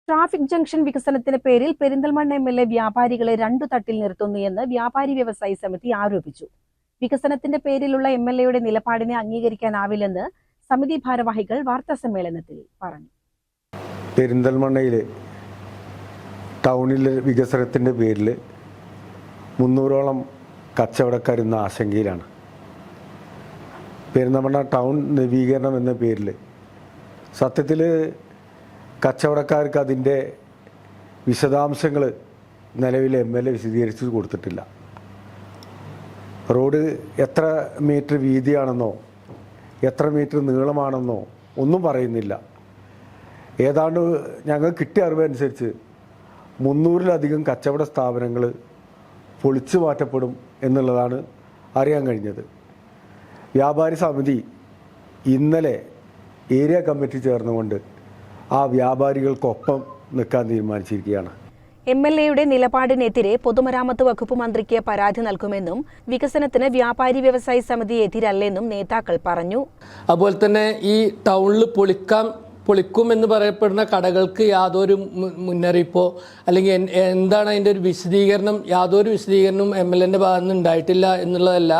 Traffic junction വികസനത്തിന്റെ പേരിൽ Perinthalmanna MLA വ്യാപാരികളെ രണ്ടു തട്ടിൽ നിർത്തുന്നു എന്ന് വ്യാപാരി വ്യവസായി സമിതി ആരോപിച്ചു. വികസനത്തിന്റെ പേരിലുള്ള എംഎൽഎയുടെ നിലപാടിനെ അംഗീകരിക്കാനാവില്ലെന്ന് സമിതി ഭാരവാഹികൾ വാർത്താസമ്മേളനത്തിൽ പറഞ്ഞു. പെരിന്തൽമണ്ണയിലെ ടൗണിലെ വികസനത്തിന്റെ പേരിൽ 300ഓളം കച്ചവടക്കാർ ഇന്ന് ആശങ്കയിലാണ്. പെരിന്തൽമണ്ണ ടൗൺ നവീകരണം എന്ന പേരിൽ സത്യത്തിൽ കച്ചവടക്കാർക്ക് അതിൻ്റെ വിശദാംശങ്ങൾ നിലവിൽ എംഎൽഎ വിശദീകരിച്ച് കൊടുത്തിട്ടില്ല. റോഡ് എത്ര മീറ്റർ വീതിയാണെന്നോ എത്ര മീറ്റർ നീളമാണെന്നോ ഒന്നും പറയുന്നില്ല. ഏതാണ്ട് ഞങ്ങൾ കിട്ടിയ അറിവനുസരിച്ച് 300-ലധികം കച്ചവട സ്ഥാപനങ്ങൾ പൊളിച്ചു മാറ്റപ്പെടും എന്നുള്ളതാണ് അറിയാൻ കഴിഞ്ഞത്. വ്യാപാരി സമിതി ഇന്നലെ ഏരിയ കമ്മിറ്റി ചേർന്നുകൊണ്ട് ആ വ്യാപാരികൾക്കൊപ്പം നിൽക്കാൻ തീരുമാനിച്ചിരിക്കുകയാണ്. എംഎൽഎയുടെ നിലപാടിനെതിരെ പൊതുമരാമത്ത് വകുപ്പ് മന്ത്രിക്ക് പരാതി നൽകുമെന്നും വികസനത്തിന് വ്യാപാരി വ്യവസായി സമിതി എതിരല്ലെന്നും നേതാക്കൾ പറഞ്ഞു. അതുപോലെ തന്നെ ഈ ടൗണിൽ പൊളിക്കും എന്ന് പറയപ്പെടുന്ന കടകൾക്ക് യാതൊരു മുന്നറിയിപ്പോ അല്ലെങ്കിൽ എന്താണ് അതിൻ്റെ ഒരു വിശദീകരണം, യാതൊരു വിശദീകരണവും എംഎൽഎൻ്റെ ഭാഗത്ത് നിന്ന് ഉണ്ടായിട്ടില്ല എന്നുള്ളതല്ല.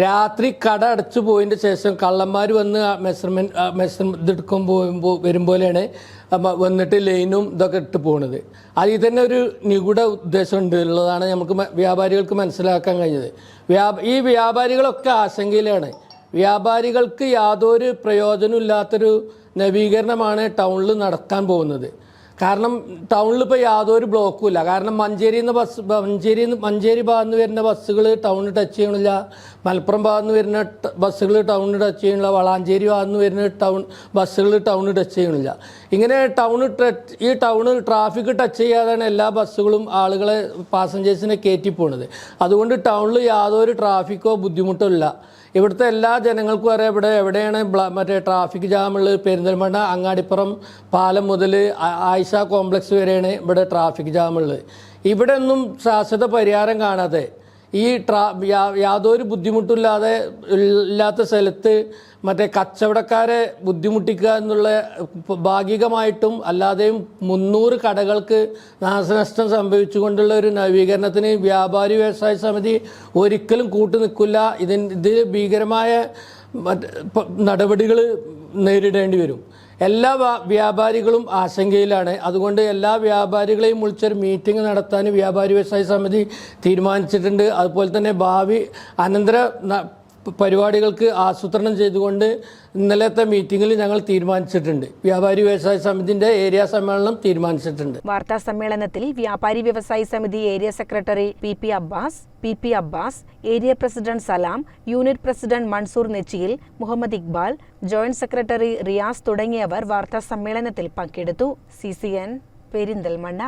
രാത്രി കട അടച്ചു പോയതിൻ്റെ ശേഷം കള്ളന്മാർ വന്ന് മെഷർമെൻറ്റ് എടുക്കുമ്പോൾ വരുമ്പോഴാണ് വന്നിട്ട് ലൈനും ഇതൊക്കെ ഇട്ട് പോകുന്നത്. അതിൽ തന്നെ ഒരു നിഗൂഢ ഉദ്ദേശം ഉണ്ട് ഉള്ളതാണ് നമുക്ക് വ്യാപാരികൾക്ക് മനസ്സിലാക്കാൻ കഴിഞ്ഞത്. ഈ വ്യാപാരികളൊക്കെ ആശങ്കയിലാണ്. വ്യാപാരികൾക്ക് യാതൊരു പ്രയോജനമില്ലാത്തൊരു നവീകരണമാണ് ടൗണിൽ നടക്കാൻ പോകുന്നത്. കാരണം ടൗണിൽ ഇപ്പോൾ യാതൊരു ബ്ലോക്കും ഇല്ല. കാരണം മഞ്ചേരി ഭാഗത്ത് നിന്ന് വരുന്ന ബസ്സുകൾ ടൗണിൽ ടച്ച് ചെയ്യണില്ല, മലപ്പുറം ഭാഗത്ത് നിന്ന് വരുന്ന ബസ്സുകൾ ടൗണിൽ ടച്ച് ചെയ്യണില്ല, വളാഞ്ചേരി ഭാഗത്ത് നിന്ന് വരുന്ന ബസ്സുകൾ ടൗണിൽ ടച്ച് ചെയ്യണില്ല. ഇങ്ങനെ ഈ ടൗണിൽ ട്രാഫിക് ടച്ച് ചെയ്യാതാണ് എല്ലാ ബസ്സുകളും ആളുകളെ പാസഞ്ചേഴ്സിനെ കയറ്റി പോണത്. അതുകൊണ്ട് ടൗണിൽ യാതൊരു ട്രാഫിക്കോ ബുദ്ധിമുട്ടോ ഇല്ല. ഇവിടുത്തെ എല്ലാ ജനങ്ങൾക്കും അറിയാം ഇവിടെ എവിടെയാണ് മറ്റേ ട്രാഫിക് ജാമുള്ളത്. പെരിന്തൽമണ്ണ അങ്ങാടിപ്പുറം പാലം മുതൽ ആയിഷ കോംപ്ലക്സ് വരെയാണ് ഇവിടെ ട്രാഫിക് ജാമുള്ളത്. ഇവിടെ ഒന്നും ശാശ്വത പരിഹാരം കാണാതെ ഈ യാതൊരു ബുദ്ധിമുട്ടില്ലാതെ ഇല്ലാത്ത സ്ഥലത്ത് മറ്റേ കച്ചവടക്കാരെ ബുദ്ധിമുട്ടിക്കുക എന്നുള്ള ഭാഗികമായിട്ടും അല്ലാതെയും 300 കടകൾക്ക് നാശനഷ്ടം സംഭവിച്ചുകൊണ്ടുള്ള ഒരു നവീകരണത്തിന് വ്യാപാരി വ്യവസായ സമിതി ഒരിക്കലും കൂട്ടുനിൽക്കില്ല. ഇത് ഭീകരമായ നടപടികൾ നേരിടേണ്ടി വരും. എല്ലാ വ്യാപാരികളും ആശങ്കയിലാണ്. അതുകൊണ്ട് എല്ലാ വ്യാപാരികളെയും വിളിച്ചൊരു മീറ്റിംഗ് നടത്താൻ വ്യാപാരി വ്യവസായ സമിതി തീരുമാനിച്ചിട്ടുണ്ട്. അതുപോലെ തന്നെ ഭാവി അനന്തര പരിപാടികൾക്ക് ആസൂത്രണം ചെയ്തുകൊണ്ട് ഇന്നലത്തെ മീറ്റിംഗിൽ ഞങ്ങൾ തീരുമാനിച്ചിട്ടുണ്ട്. വ്യാപാരി വ്യവസായ സമിതിന്റെ ഏരിയ സമ്മേളനം തീരുമാനിച്ചിട്ടുണ്ട്. വാർത്താ സമ്മേളനത്തിൽ വ്യാപാരി വ്യവസായി സമിതി area secretary P P Abbas, area president Salam, unit president Mansoor Nechiyil, Muhammad Iqbal, joint secretary Riyas തുടങ്ങിയവർ വാർത്താ സമ്മേളനത്തിൽ പങ്കെടുത്തു. CCN പെരിന്തൽമണ്ണ.